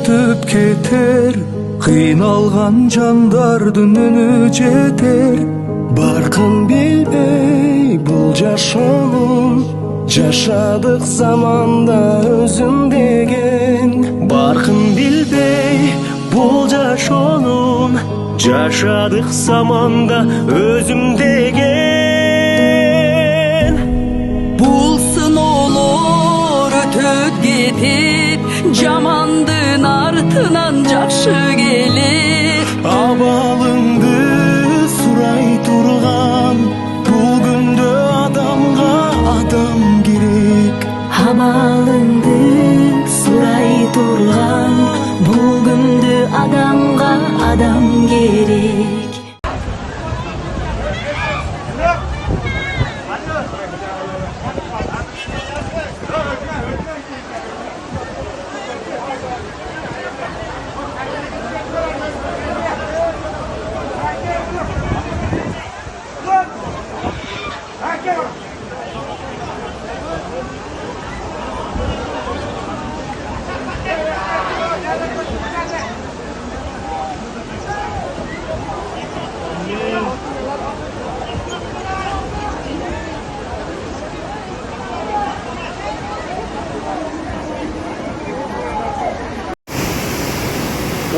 жашатып кетер, кыйналган жандардын үнү жетер. Баркын билбей бул жашоонун, жашадык заманда өзүм деген. Баркын билбей бул жашоонун, жашадык заманда өзүм деген. Бул сыноолор өтөт кетет, жамандын артынан жакшы келет. Абалыңды сурай турган, бул күндө адамга адам керек. Абалыңды сурай турган, бул күндө адамга адам керек.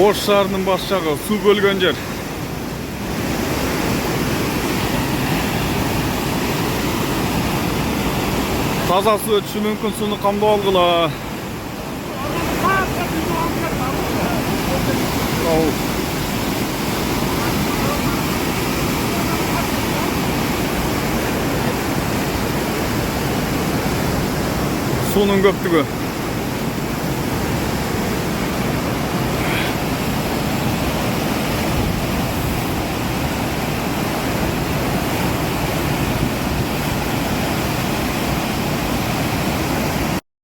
Ош шаарынын баш жагы суу көлгөн жер. Таза суу өтүшү мүмкүн, сууну камдап алгыла. Суунун көптүгү.